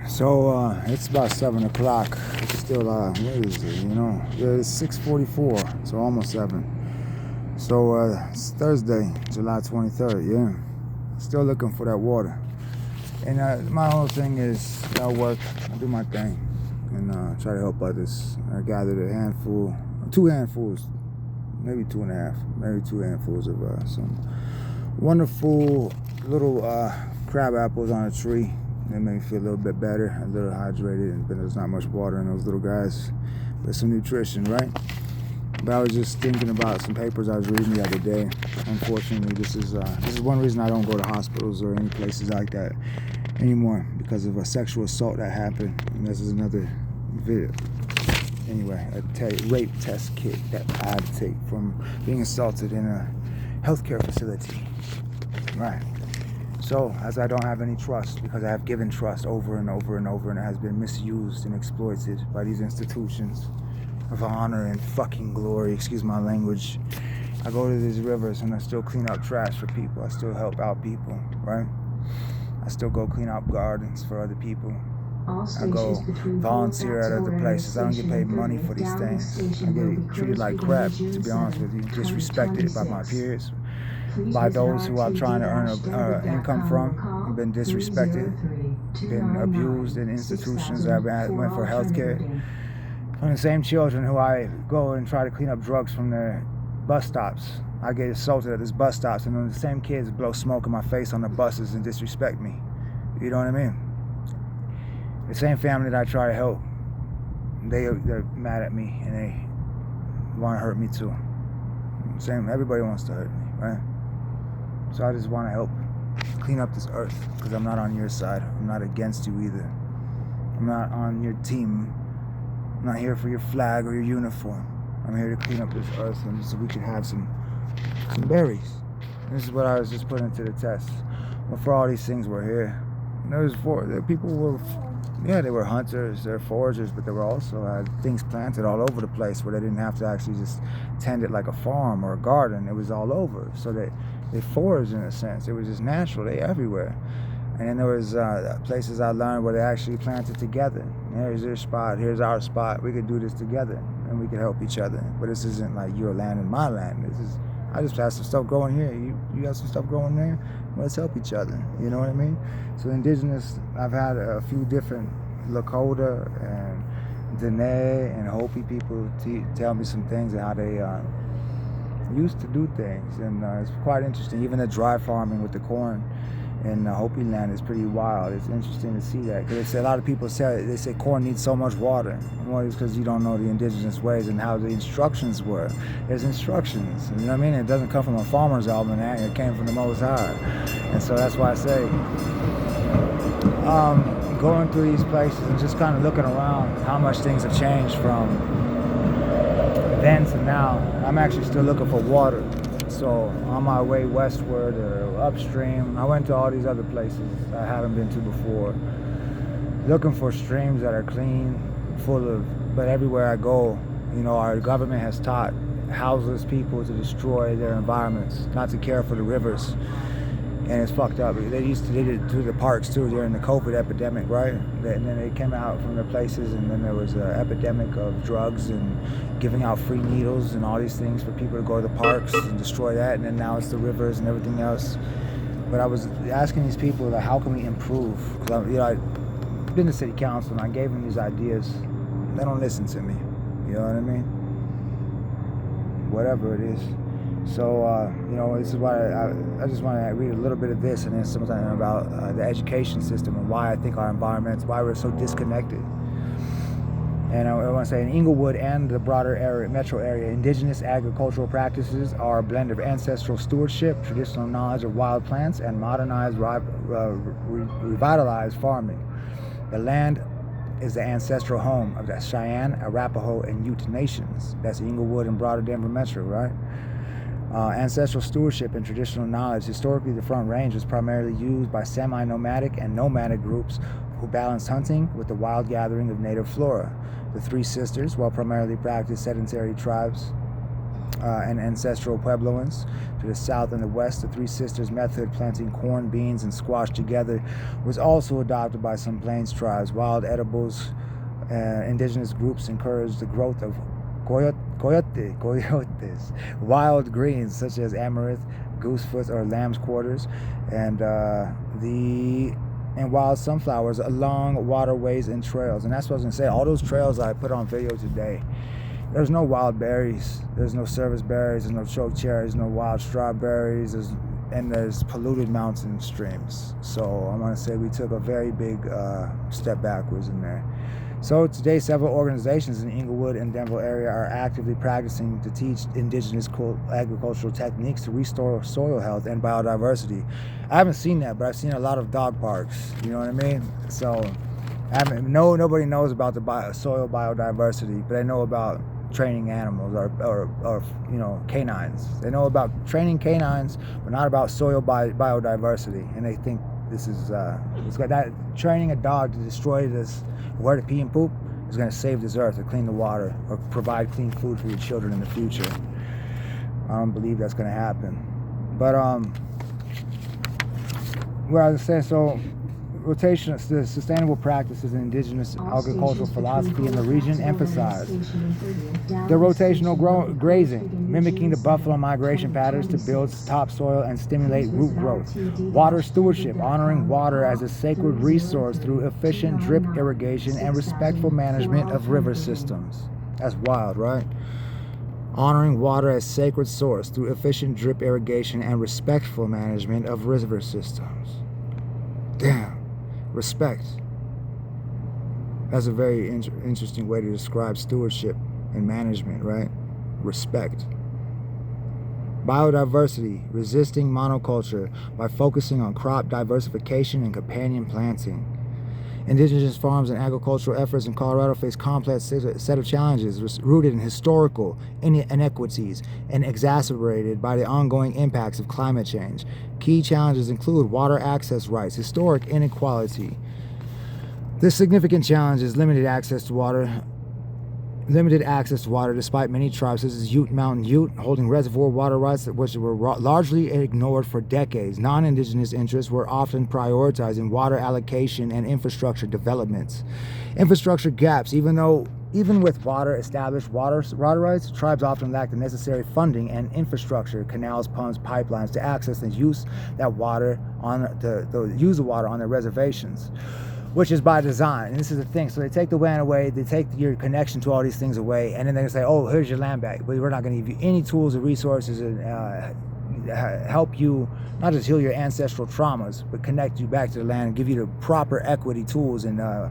So it's about 7 o'clock. It's still what is it? It's 6:44. So almost 7. So it's Thursday, July 23rd. Yeah, still looking for that water. And my whole thing is I work, I do my thing, and try to help others. I gathered a handful, 2 handfuls, maybe 2.5, maybe 2 handfuls of some wonderful little crab apples on a tree. They made me feel a little bit better, a little hydrated, but there's not much water in those little guys. But some nutrition, right? But I was just thinking about some papers I was reading the other day. Unfortunately, this is one reason I don't go to hospitals or any places like that anymore, because of a sexual assault that happened. And this is another video. Anyway, a rape test kit that I had to take from being assaulted in a healthcare facility. Right. So, as I don't have any trust, because I have given trust over and over and over, and it has been misused and exploited by these institutions of honor and fucking glory, excuse my language, I go to these rivers and I still clean up trash for people. I still help out people, right? I still go clean up gardens for other people. I go volunteer at other places. I don't get paid money for these things. I get treated like crap, to be honest with you. Disrespected by my peers, by those who I'm trying to earn an income from. I've been disrespected, been abused in institutions that I went for healthcare. From the same children who I go and try to clean up drugs from their bus stops. I get assaulted at these bus stops, and then the same kids blow smoke in my face on the buses and disrespect me. You know what I mean? The same family that I try to help, they're mad at me and they want to hurt me too. Everybody wants to hurt me, right? So I just want to help clean up this earth, because I'm not on your side. I'm not against you either. I'm not on your team. I'm not here for your flag or your uniform. I'm here to clean up this earth and so we can have some berries. And this is what I was just putting to the test. Before all these things were here, people were, they were hunters, they're foragers, but they were also had things planted all over the place where they didn't have to actually just tend it like a farm or a garden. It was all over, so they foraged in a sense. It was just natural, they everywhere. And then there was places I learned where they actually planted together. Here's your spot, here's our spot. We could do this together, and we could help each other. But this isn't like your land and my land. I just have some stuff growing here. You got some stuff growing there. Let's help each other. You know what I mean? So indigenous, I've had a few different Lakota and Dene and Hopi people tell me some things and how they used to do things, and it's quite interesting. Even the dry farming with the corn in Hopi land is pretty wild. It's interesting to see that, because a lot of people say corn needs so much water. Well, it's because you don't know the indigenous ways and how the instructions were. There's instructions, you know what I mean? It doesn't come from a farmer's almanac. It came from the Most High, and so that's why I say, going through these places and just kind of looking around, how much things have changed from then to now. I'm actually still looking for water. So on my way westward or upstream, I went to all these other places I haven't been to before, looking for streams that are clean, but everywhere I go, our government has taught houseless people to destroy their environments, not to care for the rivers. And it's fucked up. They did it through the parks too during the COVID epidemic, right? And then they came out from the places, and then there was an epidemic of drugs and giving out free needles and all these things for people to go to the parks and destroy that. And then now it's the rivers and everything else. But I was asking these people, like, how can we improve? Because I've been to city council and I gave them these ideas. They don't listen to me. You know what I mean? Whatever it is. So, this is why I just want to read a little bit of this, and then something about the education system and why I think our environments, why we're so disconnected. And I want to say, in Inglewood and the broader metro area, indigenous agricultural practices are a blend of ancestral stewardship, traditional knowledge of wild plants, and modernized, revitalized farming. The land is the ancestral home of the Cheyenne, Arapaho, and Ute nations. That's Inglewood and broader Denver metro, right? Ancestral stewardship and traditional knowledge. Historically, the Front Range was primarily used by semi-nomadic and nomadic groups who balanced hunting with the wild gathering of native flora. The Three Sisters, while primarily practiced sedentary tribes, and ancestral Puebloans. To the south and the west, the Three Sisters method, planting corn, beans, and squash together, was also adopted by some plains tribes. Wild edibles, indigenous groups encouraged the growth of coyotes, wild greens such as amaranth, goosefoot, or lamb's quarters, and wild sunflowers along waterways and trails. And that's what I was gonna say. All those trails I put on video today, there's no wild berries, there's no service berries, there's no choke cherries, no wild strawberries, there's polluted mountain streams. So I'm gonna say we took a very big step backwards in there. So today, several organizations in the Inglewood and Denver area are actively practicing to teach indigenous agricultural techniques to restore soil health and biodiversity. I haven't seen that, but I've seen a lot of dog parks. You know what I mean? So nobody knows about the soil biodiversity, but they know about training animals or canines. They know about training canines, but not about soil biodiversity. And they think this is it's got that training a dog to destroy this, where to pee and poop, is going to save this earth or clean the water or provide clean food for your children in the future. I don't believe that's going to happen. But what I was saying, so rotation, the sustainable practices in indigenous agricultural philosophy in the region emphasize the rotational grazing, mimicking the buffalo migration patterns to build topsoil and stimulate root growth. Water stewardship, honoring water as a sacred resource through efficient drip irrigation and respectful management of river systems. That's wild, right? Honoring water as sacred source through efficient drip irrigation and respectful management of river systems. Damn. Respect. That's a very interesting way to describe stewardship and management, right? Respect. Biodiversity, resisting monoculture by focusing on crop diversification and companion planting. Indigenous farms and agricultural efforts in Colorado face complex set of challenges rooted in historical inequities and exacerbated by the ongoing impacts of climate change. Key challenges include water access rights, historic inequality. This significant challenge is limited access to water despite many tribes such as Ute Mountain Ute holding reservoir water rights which were largely ignored for decades. Non-indigenous interests were often prioritized in water allocation and infrastructure developments. Infrastructure gaps, even with established water rights, tribes often lack the necessary funding and infrastructure, canals, pumps, pipelines to access and use the water on their reservations, which is by design. And this is the thing. So they take the land away, they take your connection to all these things away, and then they say, oh, here's your land back. But we're not going to give you any tools or resources and help you not just heal your ancestral traumas, but connect you back to the land and give you the proper equity tools and the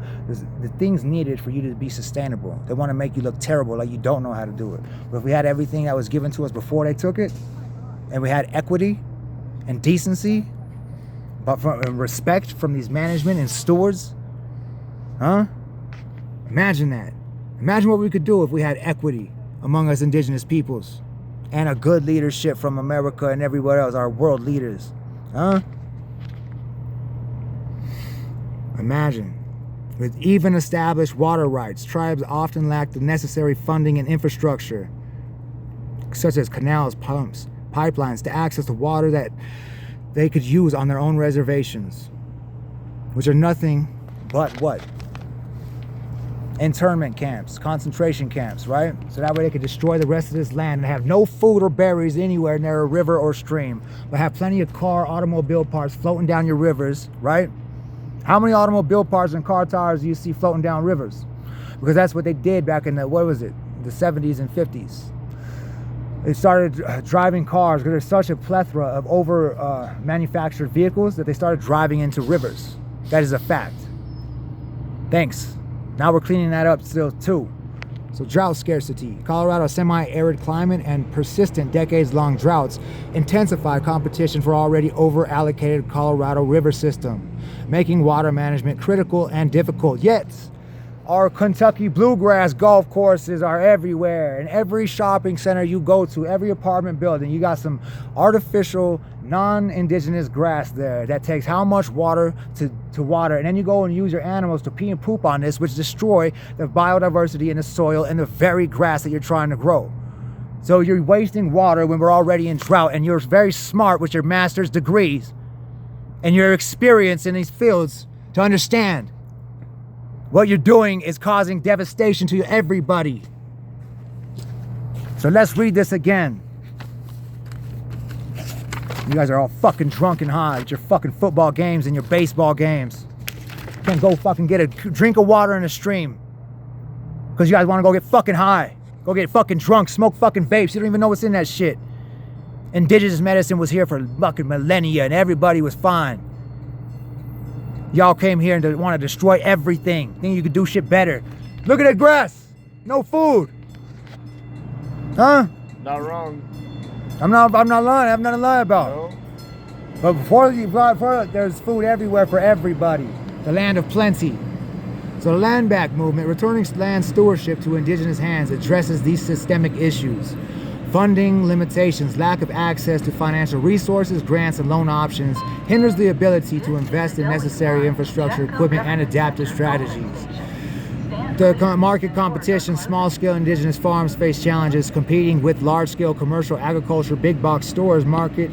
things needed for you to be sustainable. They want to make you look terrible, like you don't know how to do it. But if we had everything that was given to us before they took it, and we had equity and decency, but from respect from these management and stewards, imagine that. Imagine what we could do if we had equity among us indigenous peoples and a good leadership from America and everywhere else, our world leaders. Imagine. With even established water rights, tribes often lack the necessary funding and infrastructure, such as canals, pumps, pipelines, to access the water that they could use on their own reservations, which are nothing but what? Internment camps, concentration camps, right? So that way they could destroy the rest of this land and have no food or berries anywhere near a river or stream, but have plenty of automobile parts floating down your rivers, right? How many automobile parts and car tires do you see floating down rivers? Because that's what they did back in the 70s and 50s. They started driving cars because there's such a plethora of manufactured vehicles that they started driving into rivers. That is a fact. Thanks. Now we're cleaning that up still too. So drought scarcity. Colorado's semi-arid climate and persistent decades-long droughts intensify competition for already over-allocated Colorado river system, making water management critical and difficult. Yet, our Kentucky bluegrass golf courses are everywhere. In every shopping center you go to, every apartment building, you got some artificial, non-indigenous grass there that takes how much water to water. And then you go and use your animals to pee and poop on this, which destroy the biodiversity in the soil and the very grass that you're trying to grow. So you're wasting water when we're already in drought, and you're very smart with your master's degrees and your experience in these fields to understand what you're doing is causing devastation to everybody. So let's read this again. You guys are all fucking drunk and high at your fucking football games and your baseball games. You can't go fucking get a drink of water in a stream because you guys want to go get fucking high. Go get fucking drunk, smoke fucking vapes. You don't even know what's in that shit. Indigenous medicine was here for fucking millennia and everybody was fine. Y'all came here and want to destroy everything. Think you could do shit better. Look at the grass. No food. Huh? Not wrong. I'm not lying. I have nothing to lie about. No. But there's food everywhere for everybody. The land of plenty. So the land back movement, returning land stewardship to indigenous hands, addresses these systemic issues. Funding limitations, lack of access to financial resources, grants, and loan options hinders the ability to invest in necessary infrastructure, equipment, and adaptive strategies. The market competition, small-scale indigenous farms face challenges competing with large-scale commercial agriculture, big-box stores, making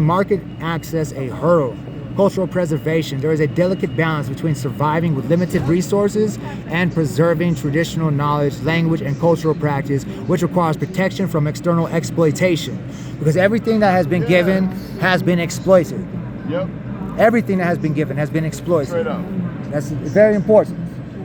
market access a hurdle. Cultural preservation. There is a delicate balance between surviving with limited resources and preserving traditional knowledge, language, and cultural practice, which requires protection from external exploitation. Because everything that has been given has been exploited. Yep. Everything that has been given has been exploited. Straight up. That's very important.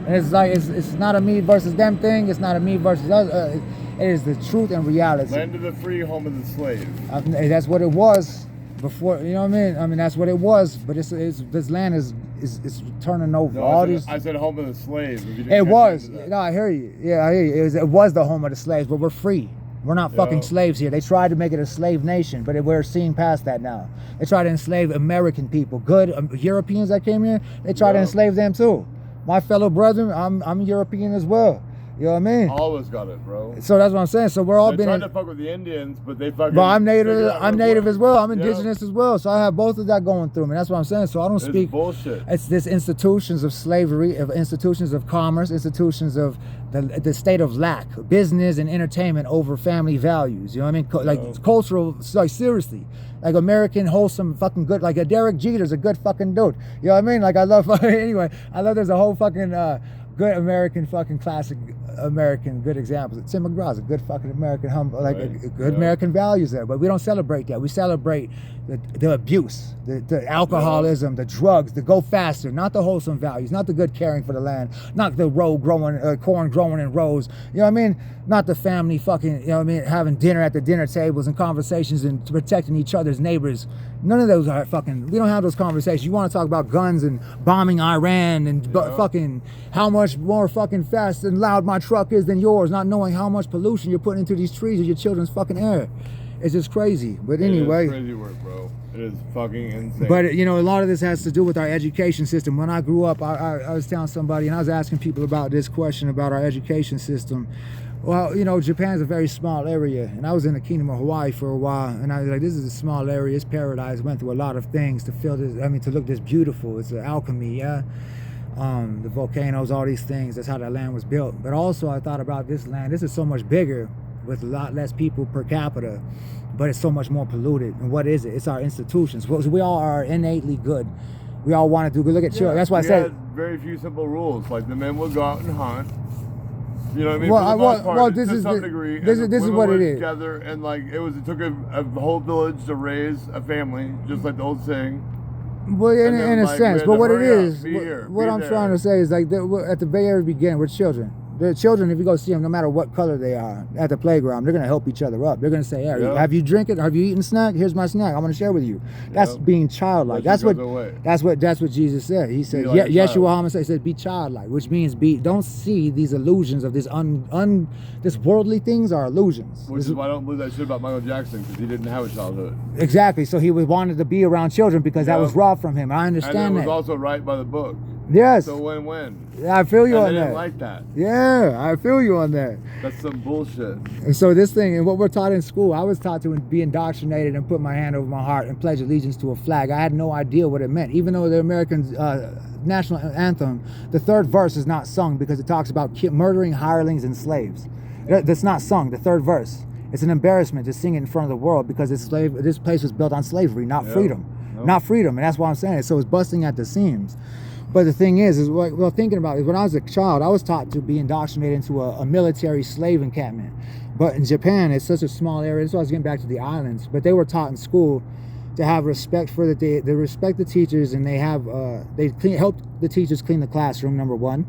And it's like it's not a me versus them thing. It's not a me versus us. It is the truth and reality. Land of the free, home of the slave. That's what it was. Before, you know what I mean? I mean, that's what it was. But this land is turning over. No, I said home of the slave. It was. No, I hear you. Yeah, I hear you. It was the home of the slaves, but we're free. We're not fucking slaves here. They tried to make it a slave nation, but we're seeing past that now. They tried to enslave American people. Good Europeans that came here, they tried to enslave them too. My fellow brethren, I'm European as well. You know what I mean? All of us got it, bro. So that's what I'm saying. So we're all they tried to fuck with the Indians, but they fucking. Well, I'm native as well. I'm indigenous as well. So I have both of that going through me. That's what I'm saying. So I don't speak bullshit. It's this institutions of slavery, of institutions of commerce, institutions of the state of lack, business and entertainment over family values. You know what I mean? Like cultural, like seriously. Like American wholesome fucking good, like a Derek Jeter's a good fucking dude. You know what I mean? Like I love, anyway, I love there's a whole fucking good American fucking classic American good examples. Tim McGraw's a good fucking American good American values there, but we don't celebrate that. We celebrate the abuse, the alcoholism, the drugs, the go faster, not the wholesome values, not the good caring for the land, not the corn growing in rows. You know what I mean? Not the family fucking, you know what I mean, having dinner at the dinner tables and conversations and protecting each other's neighbors. None of those are fucking, we don't have those conversations. You want to talk about guns and bombing Iran and fucking how much more fucking fast and loud my truck is than yours, not knowing how much pollution you're putting into these trees with your children's fucking air. It's just crazy. But anyway. It is crazy work, bro. It is fucking insane. But, you know, a lot of this has to do with our education system. When I grew up, I was telling somebody, and I was asking people about this question about our education system. Well, you know, Japan's a very small area, and I was in the Kingdom of Hawaii for a while, and I was like, this is a small area, it's paradise. Went through a lot of things to feel this, to look this beautiful. It's an alchemy, yeah? The volcanoes, all these things, that's how that land was built. But also I thought about this land, this is so much bigger with a lot less people per capita, but it's so much more polluted. And what is it? It's our institutions. We all are innately good. We all want to do good. Look at children. That's why I said very few simple rules. Like the men would go out and hunt. You know what I mean? Well, this is what it is. Together and like it took a whole village to raise a family, just like the old saying. Well, in a sense, but what it is, what I'm trying to say is like at the Bay Area beginning, we're children. The children, if you go see them, no matter what color they are, at the playground, they're gonna help each other up. They're gonna say, "Hey, have you drink it? Have you eaten a snack? Here's my snack. I'm gonna share with you." That's being childlike. That's what Jesus said. He said, Yeshua HaMashiach said, "Be childlike," which means don't see these illusions of this this worldly things are illusions. Which is why I don't believe that shit about Michael Jackson, because he didn't have a childhood. Exactly. So he wanted to be around children because that was robbed from him. I understand that. And it was also right by the book. Yes. So win-win. I feel you on that. They didn't like that. Yeah, I feel you on that. That's some bullshit. And so this thing, and what we're taught in school, I was taught to be indoctrinated and put my hand over my heart and pledge allegiance to a flag. I had no idea what it meant. Even though the American national anthem, the third verse is not sung because it talks about murdering hirelings and slaves. That's not sung. The third verse. It's an embarrassment to sing it in front of the world because this place was built on slavery, not freedom. Not freedom, and that's why I'm saying it. So it's busting at the seams. But the thing is well, thinking about it, when I was a child, I was taught to be indoctrinated into a military slave encampment. But in Japan, it's such a small area. So I was getting back to the islands. But they were taught in school to have respect for they respect the teachers, and they have help the teachers clean the classroom, number one.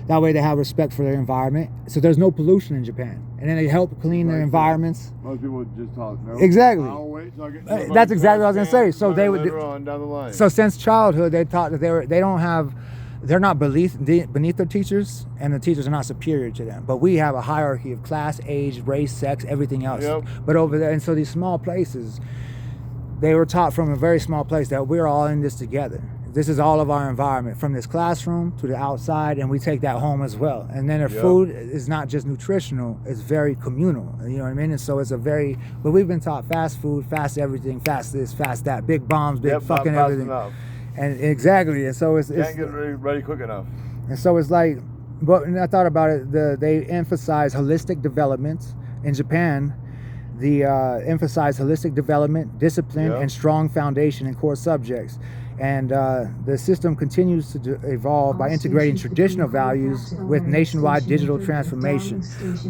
That way they have respect for their environment. So there's no pollution in Japan. And then they help clean their environments. Most people would just talk. No, exactly. I'll wait till I get to That's exactly what I was gonna say. So they would. On down the line. So since childhood, they taught that they're not beneath their teachers, and the teachers are not superior to them. But we have a hierarchy of class, age, race, sex, everything else. Yep. But over there, and so these small places, they were taught from a very small place that we're all in this together. This is all of our environment, from this classroom to the outside, and we take that home as well. And then their food is not just nutritional, it's very communal, you know what I mean? And so it's but we've been taught fast food, fast everything, fast this, fast that, big bombs, big fucking not fast everything. Enough. And exactly, and so it's Can't get ready quick enough. And so it's like, but and I thought about it, they emphasize holistic development. In Japan, emphasize holistic development, discipline, and strong foundation in core subjects. And the system continues to evolve by integrating traditional values with nationwide digital transformation.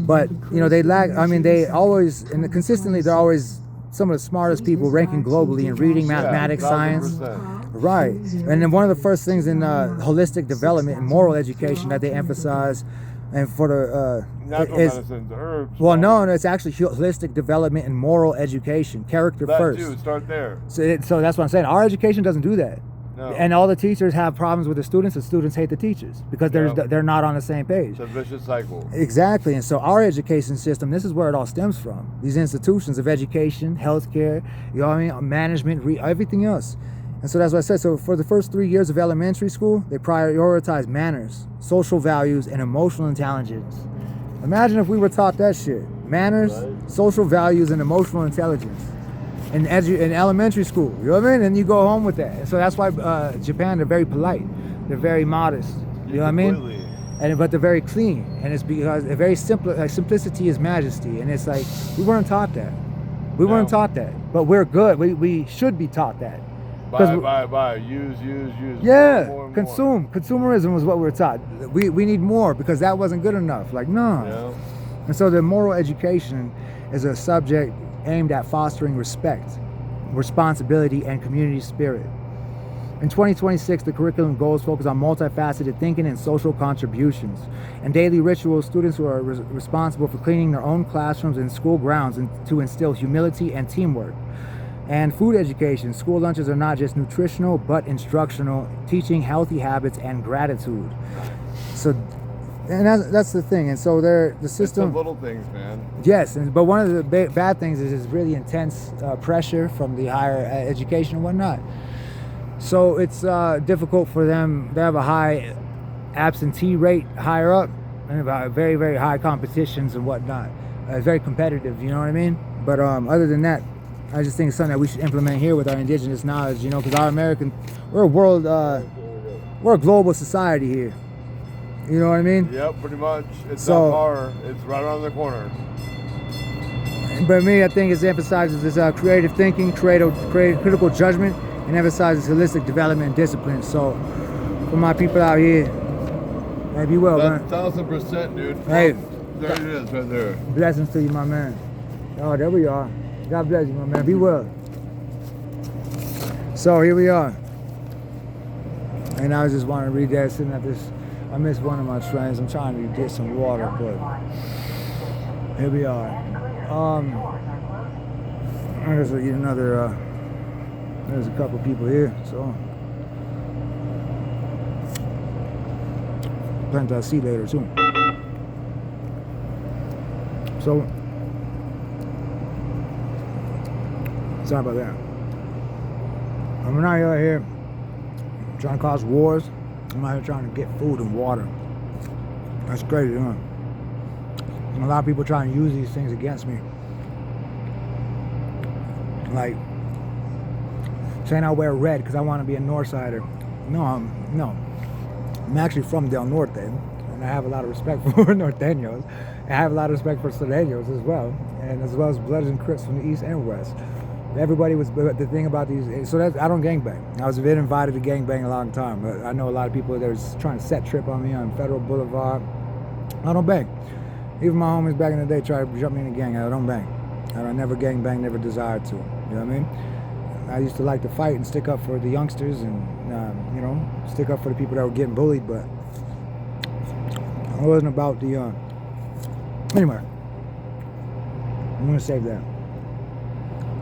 But, you know, they lack, I mean, they always, and consistently, they're always some of the smartest people ranking globally in reading, mathematics, science. 1,000%. Right. And then one of the first things in holistic development and moral education that they emphasize, and for the natural medicines, herbs. Well, no, it's actually holistic development and moral education, character first. That too, start there. So that's what I'm saying. Our education doesn't do that. No. And all the teachers have problems with the students, and students hate the teachers because they're not on the same page. It's a vicious cycle. Exactly. And so our education system, this is where it all stems from. These institutions of education, healthcare, you know what I mean, management, everything else. And so that's what I said. So for the first 3 years of elementary school, they prioritize manners, social values, and emotional intelligence. Imagine if we were taught that shit. Manners, social values, and emotional intelligence in elementary school. You know what I mean? And you go home with that. And so that's why Japan, they're very polite. They're very modest. You know what I mean? But they're very clean. And it's because they're very simple. Like, simplicity is majesty. And it's like, we weren't taught that. We weren't taught that. But we're good. We should be taught that. Buy, use. Yeah, More. consume. Consumerism was what we were taught. We need more because that wasn't good enough. Like, no. Yeah. And so the moral education is a subject aimed at fostering respect, responsibility, and community spirit. In 2026, the curriculum goals focus on multifaceted thinking and social contributions. And daily rituals, students who are responsible for cleaning their own classrooms and school grounds and to instill humility and teamwork. And food education, school lunches are not just nutritional, but instructional, teaching healthy habits and gratitude. So, and that's the thing. And so the system. It's the little things, man. Yes, but one of the bad things is really intense pressure from the higher education and whatnot. So it's difficult for them. They have a high absentee rate higher up, and about very, very high competitions and whatnot. It's very competitive, you know what I mean? But other than that, I just think it's something that we should implement here with our indigenous knowledge, you know, because we're a global society here. You know what I mean? Yep, pretty much. It's not far. It's right around the corner. But me, I think it emphasizes this creative thinking, critical judgment, and emphasizes holistic development and discipline. So, for my people out here, hey, be well, man. 1,000%, dude. Hey. There it is, right there. Blessings to you, my man. Oh, there we are. God bless you, my man. Be well. So here we are. And I just want to read that, sitting at this. I missed one of my trains. I'm trying to get some water, but here we are. I guess we'll get another. There's a couple people here, so plan to see later too. So. Sorry about that. I'm not out here trying to cause wars. I'm out here trying to get food and water. That's crazy, huh? And a lot of people trying to use these things against me. Like saying I wear red because I want to be a Northsider. No, I'm actually from Del Norte. and I have a lot of respect for norteños. And I have a lot of respect for sureños as well, and as well as Bloods and Crips from the East and West. Everybody was, the thing about these, so I don't gangbang. I was been invited to gangbang a long time, but I know a lot of people that was trying to set trip on me on Federal Boulevard. I don't bang. Even my homies back in the day tried to jump me in the gang. I don't bang. I never gangbang, never desired to. You know what I mean? I used to like to fight and stick up for the youngsters and, you know, stick up for the people that were getting bullied, but it wasn't about the, anyway, I'm going to save that.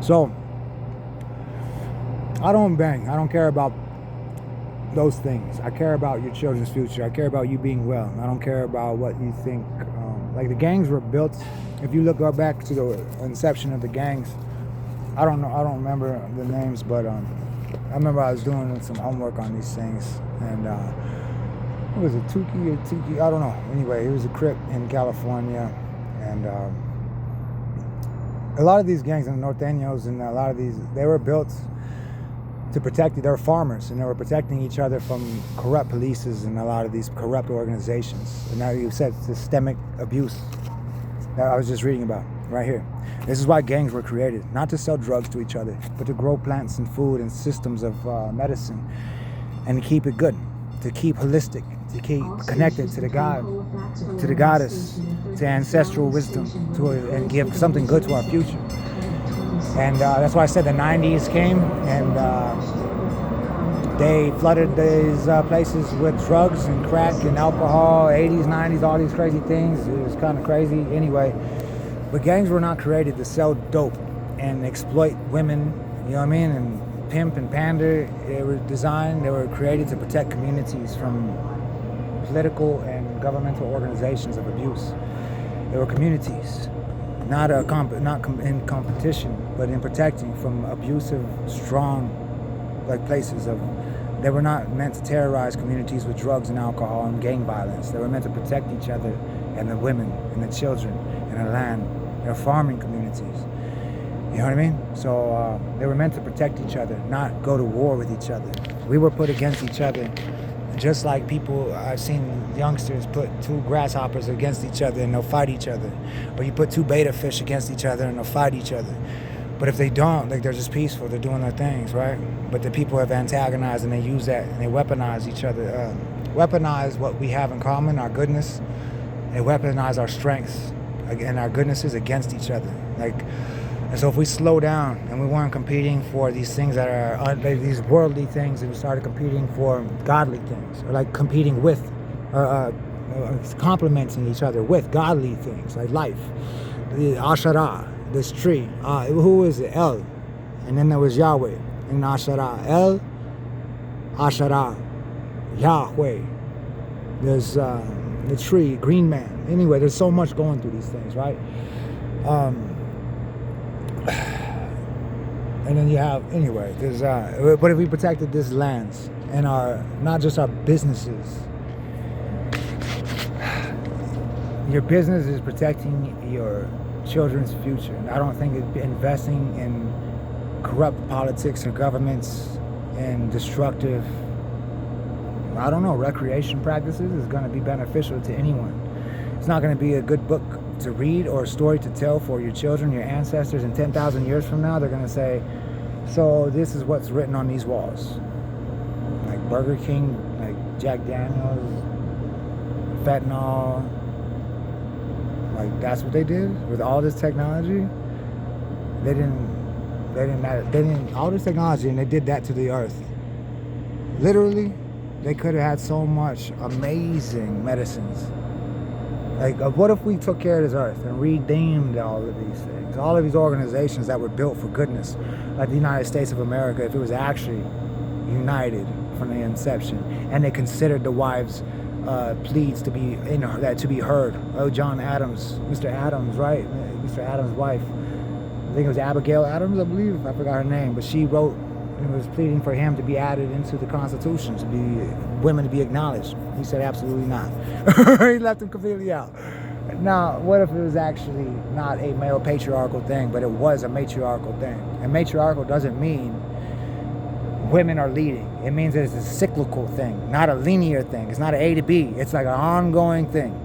So, I don't bang. I don't care about those things. I care about your children's future. I care about you being well. I don't care about what you think. Like the gangs were built, if you look back to the inception of the gangs, I don't know, I don't remember the names, but I remember I was doing some homework on these things, and what was it, Tuki or Tiki? I don't know. Anyway, it was a Crip in California, and a lot of these gangs and norteños and a lot of these, they were built to protect, they were farmers, and they were protecting each other from corrupt polices and a lot of these corrupt organizations. And now you said systemic abuse that I was just reading about right here. This is why gangs were created, not to sell drugs to each other, but to grow plants and food and systems of medicine, and to keep it good, to keep holistic, to keep connected to the God, to the goddess, to ancestral wisdom, and give something good to our future. And that's why I said the 90s came, and they flooded these places with drugs and crack and alcohol, 80s, 90s, all these crazy things. It was kind of crazy anyway. But gangs were not created to sell dope and exploit women, you know what I mean, and pimp and pander. They were designed, they were created to protect communities from political and governmental organizations of abuse. They were communities. Not in competition, but in protecting from abusive, strong, like places of. They were not meant to terrorize communities with drugs and alcohol and gang violence. They were meant to protect each other and the women and the children and the land. They're farming communities. You know what I mean? So they were meant to protect each other, not go to war with each other. We were put against each other. Just like people, I've seen youngsters put two grasshoppers against each other and they'll fight each other. Or you put two beta fish against each other and they'll fight each other. But if they don't, like they're just peaceful, they're doing their things, right? But the people have antagonized and they use that and they weaponize each other. Weaponize what we have in common, our goodness. They weaponize our strengths and our goodnesses against each other. And so if we slow down and we weren't competing for these things that are these worldly things, and we started competing for godly things, or like competing with, complementing each other with godly things like life, the Asherah, this tree. Who is it? El, and then there was Yahweh in Asherah. El, Asherah, Yahweh. There's the tree, green man. Anyway, there's so much going through these things, right? And then you have, anyway, there's, but if we protected this lands and not just our businesses, your business is protecting your children's future. I don't think investing in corrupt politics or governments and destructive, I don't know, recreation practices is going to be beneficial to anyone. It's not going to be a good book to read or a story to tell for your children, your ancestors, and 10,000 years from now, they're going to say, so this is what's written on these walls. Like Burger King, like Jack Daniels, fentanyl, like that's what they did with all this technology. They didn't, all this technology, and they did that to the earth. Literally, they could have had so much amazing medicines. Like, what if we took care of this earth and redeemed all of these things? All of these organizations that were built for goodness, like the United States of America, if it was actually united from the inception, and they considered the wives' pleas to be to be heard. Oh, John Adams, Mr. Adams, right? Mr. Adams' wife. I think it was Abigail Adams, I believe. I forgot her name, but she wrote and was pleading for him to be added into the Constitution, to be women to be acknowledged. He said absolutely not. He left him completely out. Now, what if it was actually not a male patriarchal thing, but it was a matriarchal thing? And matriarchal doesn't mean women are leading. It means it's a cyclical thing, not a linear thing. It's not an A to B. It's like an ongoing thing.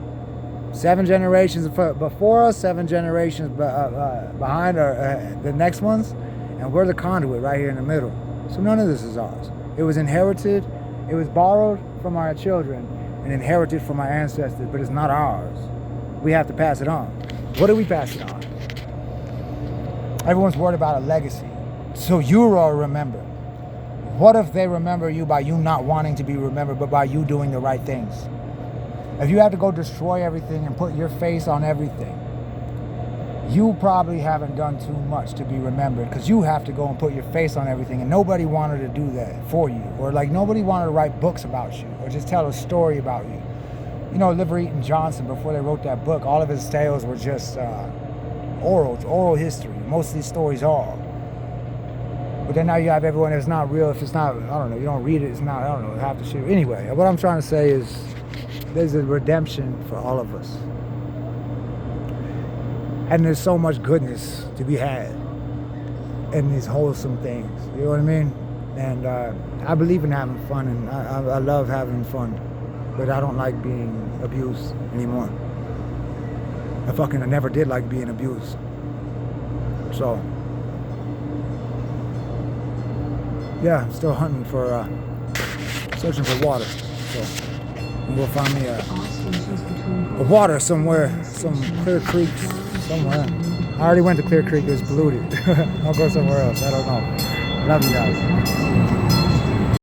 7 generations before us, 7 generations behind the next ones, and we're the conduit right here in the middle. So none of this is ours. It was inherited, it was borrowed from our children and inherited from our ancestors, but it's not ours. We have to pass it on. What do we pass it on? Everyone's worried about a legacy. So you are remembered. What if they remember you by you not wanting to be remembered, but by you doing the right things? If you have to go destroy everything and put your face on everything, you probably haven't done too much to be remembered, because you have to go and put your face on everything, and nobody wanted to do that for you, or like nobody wanted to write books about you or just tell a story about you. You know, Oliver Eaton Johnson, before they wrote that book, all of his tales were just oral history. Most of these stories are. But then now you have everyone, if it's not real, if it's not, I don't know, you don't read it, it's not, I don't know, half the shit. Anyway, what I'm trying to say is there's a redemption for all of us. And there's so much goodness to be had in these wholesome things. You know what I mean? And I believe in having fun, and I love having fun. But I don't like being abused anymore. I never did like being abused. So, yeah, I'm still hunting for, searching for water. So, we'll find me a water somewhere, some clear creeks somewhere. I already went to Clear Creek, it was polluted. I'll go somewhere else, I don't know. Love you guys.